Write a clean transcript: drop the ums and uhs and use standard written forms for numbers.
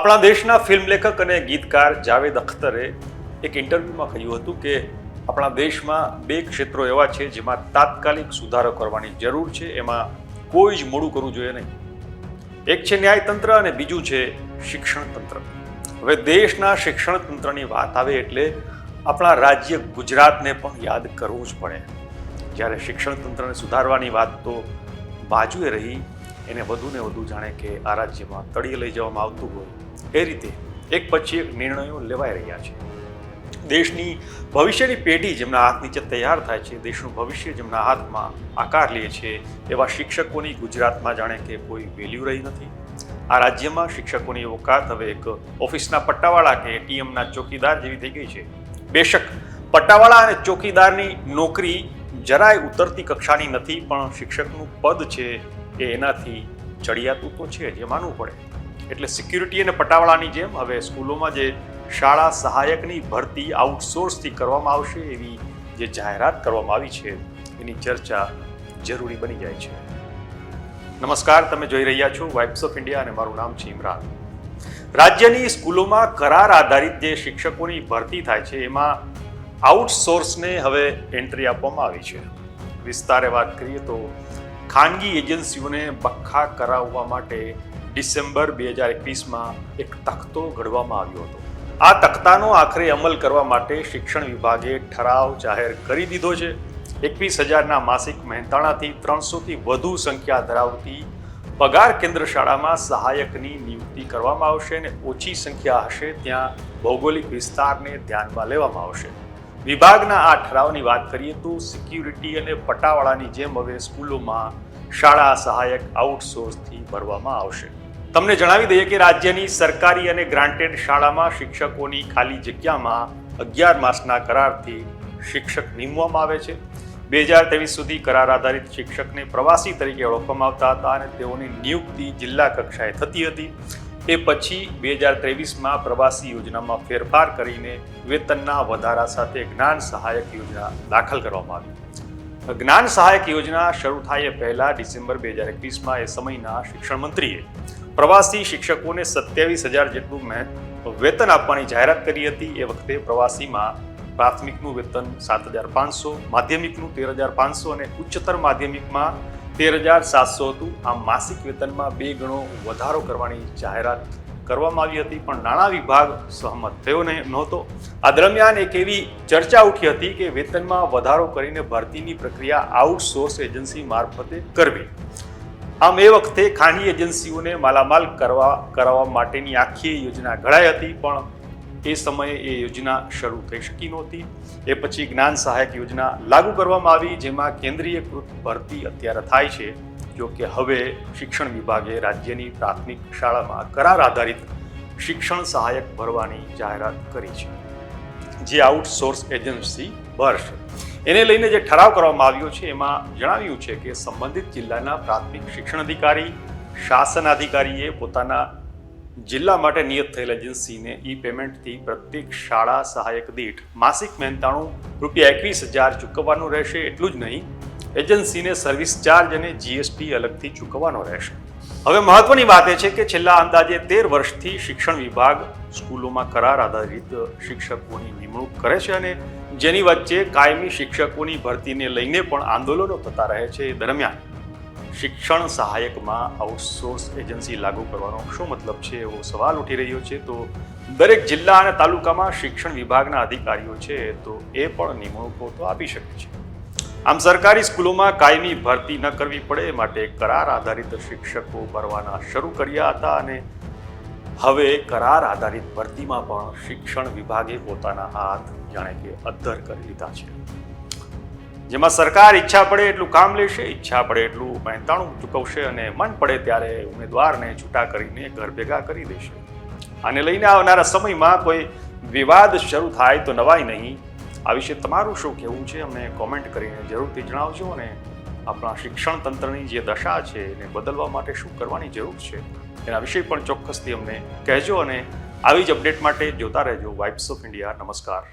આપણા દેશના ફિલ્મ લેખક અને ગીતકાર જાવેદ અખ્તરે એક ઇન્ટરવ્યુમાં કહ્યું હતું કે આપણા દેશમાં બે ક્ષેત્રો એવા છે જેમાં તાત્કાલિક સુધારો કરવાની જરૂર છે, એમાં કોઈ જ મોડું કરવું જોઈએ નહીં. એક છે ન્યાયતંત્ર અને બીજું છે શિક્ષણ તંત્ર. હવે દેશના શિક્ષણ તંત્રની વાત આવે એટલે આપણા રાજ્ય ગુજરાતને પણ યાદ કરવું જ પડે. જ્યારે શિક્ષણ તંત્રને સુધારવાની વાત તો બાજુએ રહી, એને વધુ ને વધુ જાણે કે આ રાજ્યમાં તળિયે લઈ જવામાં આવતું હોય એ રીતે એક પછી એક નિર્ણયો લેવાઈ રહ્યા છે. દેશની ભવિષ્યની પેઢી જેમના હાથ નીચે તૈયાર થાય છે, દેશનું ભવિષ્ય જેમના હાથમાં આકાર લે છે, એવા શિક્ષકોની ગુજરાતમાં જાણે કે કોઈ વેલ્યુ રહી નથી. આ રાજ્યમાં શિક્ષકોની ઓકાત હવે એક ઓફિસના પટ્ટાવાળા કે એટીએમના ચોકીદાર જેવી થઈ ગઈ છે. બેશક પટ્ટાવાળા અને ચોકીદારની નોકરી જરાય ઉતરતી કક્ષાની નથી, પણ શિક્ષકનું પદ છે એ એનાથી ચડિયાતું તો છે જે માનવું પડે. એટલે સિક્યુરિટી અને પટ્ટાવાળાની જેમ હવે સ્કૂલોમાં જે શાળા સહાયકની ભરતી આઉટસોર્સથી કરવામાં આવશે એવી જે જાહેરાત કરવામાં આવી છે એની ચર્ચા જરૂરી બની જાય છે. નમસ્કાર, તમે જોઈ રહ્યા છો વાઇબ્સ ઓફ ઇન્ડિયા અને મારું નામ છે ઇમરાન. રાજ્યની સ્કૂલોમાં કરાર આધારિત જે શિક્ષકોની ભરતી થાય છે એમાં આઉટસોર્સને હવે એન્ટ્રી આપવામાં આવી છે. વિસ્તારે વાત કરીએ તો ખાનગી એજન્સીઓને બખ્ખા કરાવવા માટે ડિસેમ્બર 2021માં એક તખ્તો ઘડવામાં આવ્યો હતો. આ તખ્તાનો આખરે અમલ કરવા માટે શિક્ષણ વિભાગે ઠરાવ જાહેર કરી દીધો છે. 21,000ના માસિક મહેનતાણાથી 300થી વધુ સંખ્યા ધરાવતી પગાર કેન્દ્ર શાળામાં સહાયકની નિયુક્તિ કરવામાં આવશે અને ઓછી સંખ્યા હશે ત્યાં ભૌગોલિક વિસ્તારને ધ્યાનમાં લેવામાં આવશે. વિભાગના આ ઠરાવની વાત કરીએ તો સિક્યુરિટી અને પટ્ટાવાળાની જેમ હવે સ્કૂલોમાં શાળા સહાયક આઉટસોર્સથી ભરવામાં આવશે. તમને જણાવી દઈએ કે રાજ્યની સરકારી અને ગ્રાન્ટેડ શાળામાં શિક્ષકોની ખાલી જગ્યામાં 11 માસના કરારથી શિક્ષક નિમવામાં આવે છે. 2023 સુધી કરાર આધારિત શિક્ષકને પ્રવાસી તરીકે ઓળખવામાં આવતા હતા અને તેઓની નિયુક્તિ જિલ્લા કક્ષાએ થતી હતી. એ પછી 2023માં પ્રવાસી યોજનામાં ફેરફાર કરીને વેતનના વધારા સાથે જ્ઞાન સહાયક યોજના દાખલ કરવામાં આવી. જ્ઞાન સહાયક યોજના શરૂ થાય એ પહેલા ડિસેમ્બર 2021માં એ સમયના શિક્ષણ મંત્રીએ પ્રવાસી શિક્ષકોને 27,000 જેટલું વેતન આપવાની જાહેરાત કરી હતી. એ વખતે પ્રવાસીમાં પ્રાથમિકનું વેતન 7,500, માધ્યમિકનું 13,500 અને ઉચ્ચતર માધ્યમિકમાં 13,700 હતું. આમ માસિક વેતનમાં 2 ગણો વધારો કરવાની જાહેરાત કરવામાં આવી હતી, પણ નાણાં વિભાગ સહમત થયો નહોતો. આ દરમિયાન એક એવી ચર્ચા ઉઠી હતી કે વેતનમાં વધારો કરીને ભરતીની પ્રક્રિયા આઉટસોર્સ એજન્સી મારફતે કરવી. આમ એ વખતે ખાનગી એજન્સીઓને માલામાલ કરાવવા માટેની આખી યોજના ઘડાઈ હતી, પણ એ સમયે એ યોજના શરૂ થઈ શકી નહોતી. એ પછી જ્ઞાન સહાયક યોજના લાગુ કરવામાં આવી, જેમાં કેન્દ્રીયકૃત ભરતી અત્યારે થાય છે. જો કે હવે શિક્ષણ વિભાગે રાજ્યની પ્રાથમિક શાળામાં કરાર આધારિત શિક્ષણ સહાયક ભરવાની જાહેરાત કરી છે, જે આઉટસોર્સ એજન્સી ભરશે. એને લઈને જે ઠરાવ કરવામાં આવ્યો છે એમાં જણાવ્યું છે કે સંબંધિત જિલ્લાના પ્રાથમિક શિક્ષણ અધિકારી, શાસન અધિકારીએ પોતાના જિલ્લા માટે નિયત થયેલ એજન્સીને ઈ પેમેન્ટથી પ્રત્યેક શાળા સહાયક દીઠ માસિક મહેનતાણું ₹21,000 ચૂકવવાનું રહેશે. એટલું જ નહીં, એજન્સીને સર્વિસ ચાર્જ અને જીએસટી અલગથી ચૂકવવાનો રહેશે. હવે મહત્વની વાત એ છે કે છેલ્લા અંદાજે 13 વર્ષથી શિક્ષણ વિભાગ સ્કૂલોમાં કરાર આધારિત શિક્ષકોની નિમણૂક કરે છે અને જેની વચ્ચે કાયમી શિક્ષકોની ભરતીને લઈને પણ આંદોલનો થતા રહે છે. દરમિયાન શિક્ષણ સહાયકમાં આઉટસોર્સ એજન્સી લાગુ કરવાનો શું મતલબ છે એવો સવાલ ઉઠી રહ્યો છે. તો દરેક જિલ્લા અને તાલુકામાં શિક્ષણ વિભાગના અધિકારીઓ છે તો એ પણ નિમણૂકો તો આપી શકે છે. આમ સરકારી સ્કૂલોમાં કાયમી ભરતી ન કરવી પડે માટે કરાર આધારિત શિક્ષકો ભરવાના શરૂ કર્યા હતા અને હવે કરાર આધારિત ભરતીમાં પણ શિક્ષણ વિભાગે પોતાના હાથ જાણે કે અદ્ધર કરી લીધા છે, જેમાં સરકાર ઈચ્છા પડે એટલું કામ લેશે, ઈચ્છા પડે એટલું મહેનતાણું ચૂકવશે અને મન પડે ત્યારે ઉમેદવારને છૂટા કરીને ઘર ભેગા કરી દેશે. આને લઈને આવનારા સમયમાં કોઈ વિવાદ શરૂ થાય તો નવાઈ નહીં. આ વિશે તમારું શું કહેવું છે અમને કોમેન્ટ કરીને જરૂરથી જણાવજો અને આપણા શિક્ષણ તંત્રની જે દશા છે એને બદલવા માટે શું કરવાની જરૂર છે એના વિશે પણ ચોક્કસથી અમને કહેજો અને આવી જ અપડેટ માટે જોતા રહેજો વાઇબ્સ ઓફ ઇન્ડિયા. નમસ્કાર.